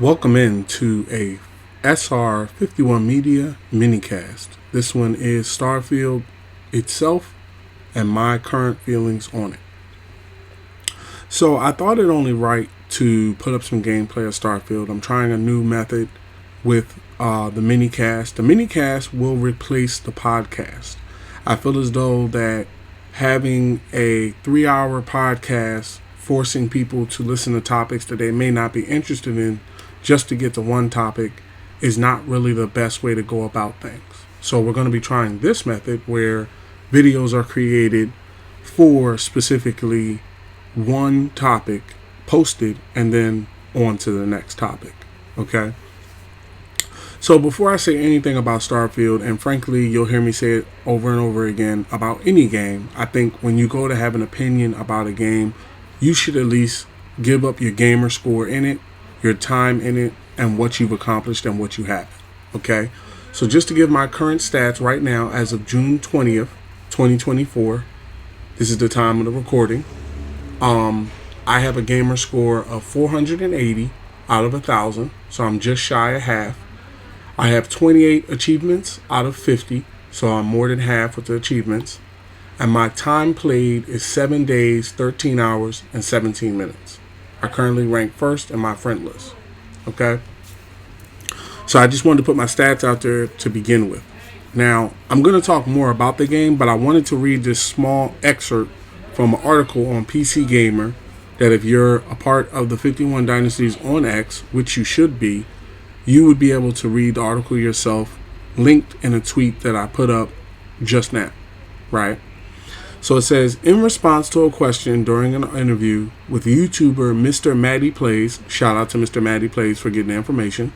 Welcome in to a SR51Media Minicast. This one is Starfield itself and my current feelings on it. So I thought it only right to put up some gameplay of Starfield. I'm trying a new method with the Minicast. The Minicast will replace the podcast. I feel as though that having a 3-hour podcast forcing people to listen to topics that they may not be interested in just to get to one topic is not really the best way to go about things. So we're going to be trying this method where videos are created for specifically one topic, posted, and then on to the next topic. Okay? So before I say anything about Starfield, and frankly, you'll hear me say it over and over again about any game, I think when you go to have an opinion about a game, you should at least give up your gamer score in it, your time in it, and what you've accomplished and what you haven't. Okay? So just to give my current stats right now, as of June 20th, 2024, this is the time of the recording, I have a gamer score of 480 out of 1,000, so I'm just shy of half. I have 28 achievements out of 50, so I'm more than half with the achievements. And my time played is 7 days, 13 hours, and 17 minutes. I currently rank first in my friend list. Okay? So I just wanted to put my stats out there to begin with. Now, I'm going to talk more about the game, but I wanted to read this small excerpt from an article on PC Gamer that if you're a part of the 51 Dynasties on X, which you should be, you would be able to read the article yourself, linked in a tweet that I put up just now, right? So it says, in response to a question during an interview with YouTuber Mr. Maddie Plays, shout out to Mr. Maddie Plays for getting the information,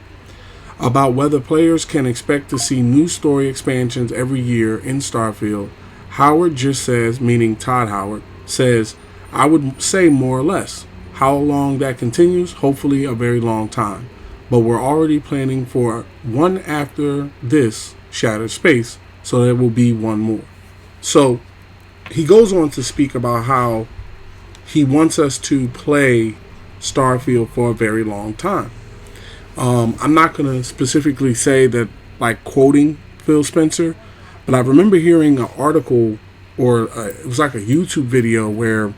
about whether players can expect to see new story expansions every year in Starfield, Howard just says, meaning Todd Howard, says, I would say more or less. How long that continues? Hopefully a very long time. But we're already planning for one after this Shattered Space, so there will be one more. So he goes on to speak about how he wants us to play Starfield for a very long time. I'm not going to specifically say that, like, quoting Phil Spencer, but I remember hearing an article, or it was like a YouTube video where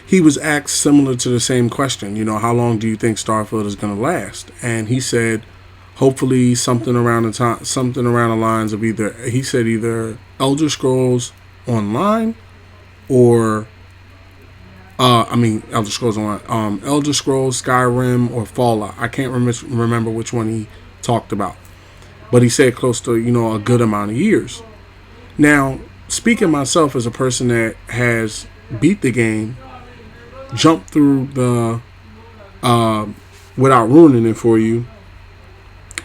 he was asked similar to the same question, you know, how long do you think Starfield is going to last? And he said, hopefully something around the lines of either Elder Scrolls Online or Elder Scrolls Online, Elder Scrolls, Skyrim, or Fallout. I can't remember which one he talked about, but he said close to, you know, a good amount of years. Now, speaking myself as a person that has beat the game, jumped through the without ruining it for you,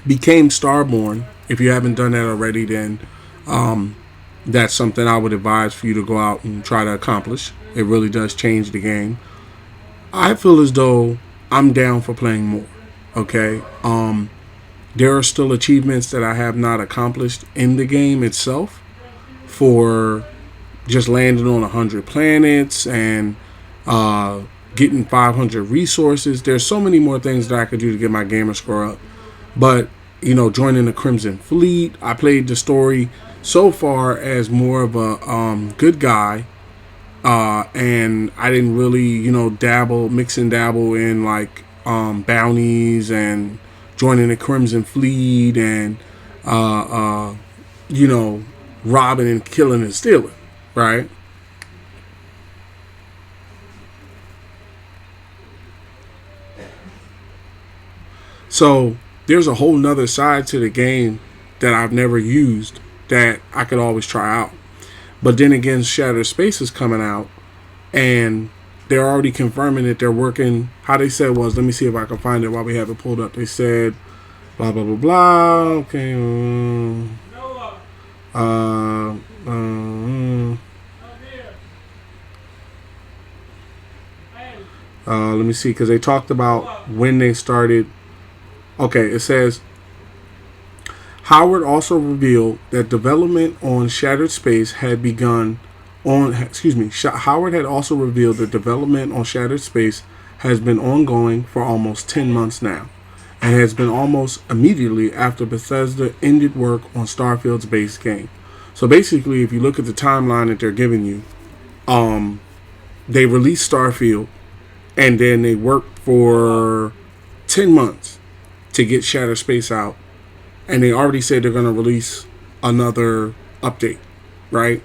became Starborn. If you haven't done that already, then that's something I would advise for you to go out and try to accomplish. It really does change the game. I feel as though I'm down for playing more. Okay? There are still achievements that I have not accomplished in the game itself for just landing on 100 planets and getting 500 resources. There's so many more things that I could do to get my gamer score up. But, you know, joining the Crimson Fleet, I played the story so far as more of a good guy, and I didn't really, you know, mix and dabble in like bounties and joining the Crimson Fleet and you know, robbing and killing and stealing, right? So there's a whole nother side to the game that I've never used that I could always try out. But then again, Shattered Space is coming out, and they're already confirming that they're working. How they said was, let me see if I can find it while we have it pulled up. They said, blah, blah, blah, blah. Okay. Let me see, because they talked about when they started. Okay, it says, Howard also revealed that development on Shattered Space had begun Howard had also revealed that development on Shattered Space has been ongoing for almost 10 months now, and has been almost immediately after Bethesda ended work on Starfield's base game. So basically, if you look at the timeline that they're giving you, they released Starfield, and then they worked for 10 months to get Shattered Space out, and they already said they're going to release another update, right?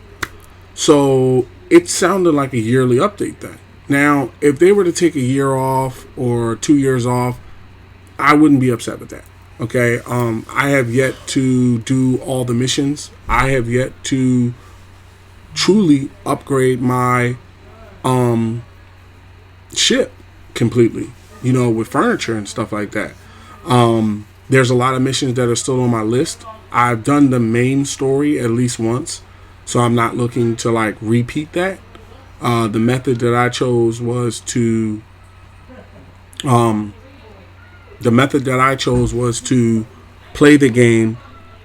So it sounded like a yearly update then. Now, if they were to take a year off or 2 years off, I wouldn't be upset with that. Okay, I have yet to do all the missions. I have yet to truly upgrade my ship completely, with furniture and stuff like that. There's a lot of missions that are still on my list. I've done the main story at least once, so I'm not looking to repeat that. The method that I chose was to play the game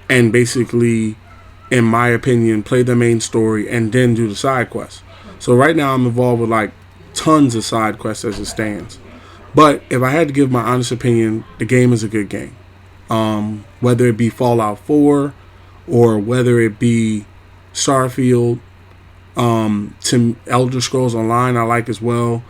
and basically, in my opinion, play the main story and then do the side quests. So right now I'm involved with tons of side quests as it stands. But if I had to give my honest opinion, the game is a good game. Whether it be Fallout 4 or whether it be Starfield, to Elder Scrolls Online I like as well.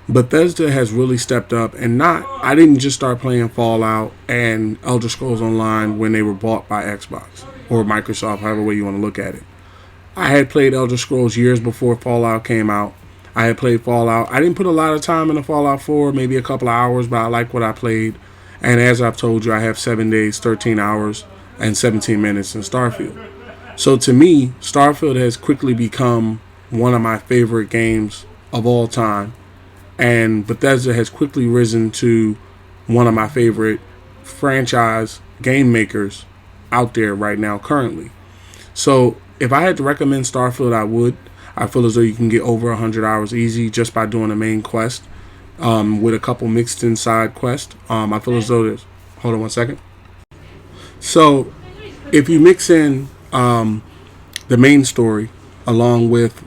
Bethesda has really stepped up, and I didn't just start playing Fallout and Elder Scrolls Online when they were bought by Xbox or Microsoft, however way you want to look at it. I had played Elder Scrolls years before Fallout came out. I had played Fallout. I didn't put a lot of time into Fallout 4, maybe a couple of hours, but I like what I played. And as I've told you, I have 7 days, 13 hours, and 17 minutes in Starfield. So to me, Starfield has quickly become one of my favorite games of all time. And Bethesda has quickly risen to one of my favorite franchise game makers out there right now currently. So if I had to recommend Starfield, I would. I feel as though you can get over 100 hours easy just by doing the main quest, with a couple mixed in side quests. I feel as though there's... Hold on one second. So if you mix in the main story along with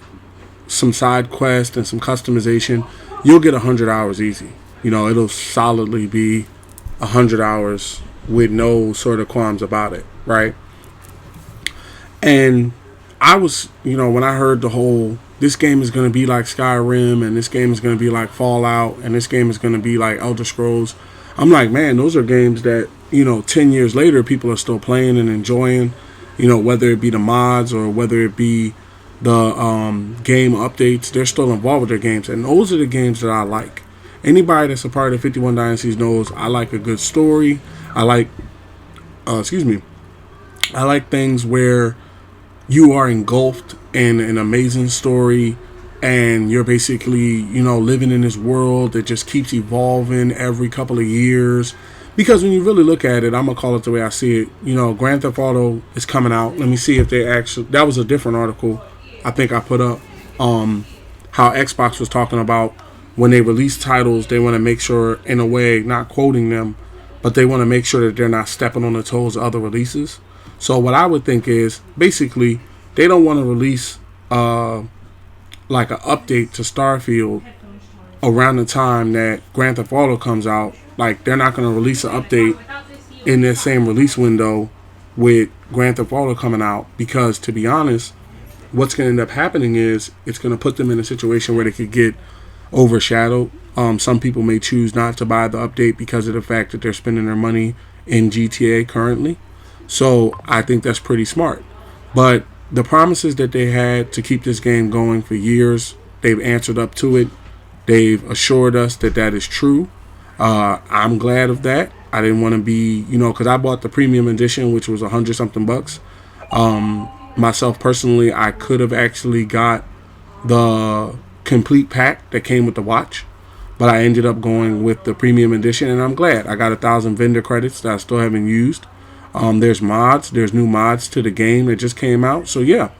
some side quests and some customization, you'll get 100 hours easy. It'll solidly be 100 hours with no sort of qualms about it, right? And I was, when I heard the whole, this game is going to be like Skyrim, and this game is going to be like Fallout, and this game is going to be like Elder Scrolls, I'm like, man, those are games that, 10 years later, people are still playing and enjoying, whether it be the mods or whether it be the game updates, they're still involved with their games. And those are the games that I like. Anybody that's a part of 51 Dynasties knows I like a good story. I like things where you are engulfed in an amazing story and you're basically, living in this world that just keeps evolving every couple of years. Because when you really look at it, I'm going to call it the way I see it. Grand Theft Auto is coming out. Let me see if they actually... That was a different article I think I put up. How Xbox was talking about when they release titles, they want to make sure, in a way, not quoting them, but they want to make sure that they're not stepping on the toes of other releases. So what I would think is, basically, they don't want to release an update to Starfield around the time that Grand Theft Auto comes out. They're not going to release an update in their same release window with Grand Theft Auto coming out, because, to be honest, what's going to end up happening is it's going to put them in a situation where they could get overshadowed. Some people may choose not to buy the update because of the fact that they're spending their money in GTA currently. So I think that's pretty smart. But the promises that they had to keep this game going for years, they've answered up to it. They've assured us that that is true. I'm glad of that. I didn't want to be, because I bought the premium edition, which was $100 something bucks. Myself personally, I could have actually got the complete pack that came with the watch, but I ended up going with the premium edition, and I'm glad. I got 1,000 vendor credits that I still haven't used. There's new mods to the game that just came out. So yeah,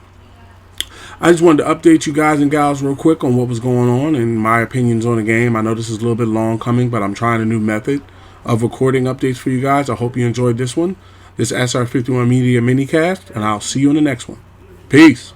I just wanted to update you guys and gals real quick on what was going on and my opinions on the game. I know this is a little bit long coming, but I'm trying a new method of recording updates for you guys. I hope you enjoyed this one. This SR51 Media Minicast, and I'll see you in the next one. Peace.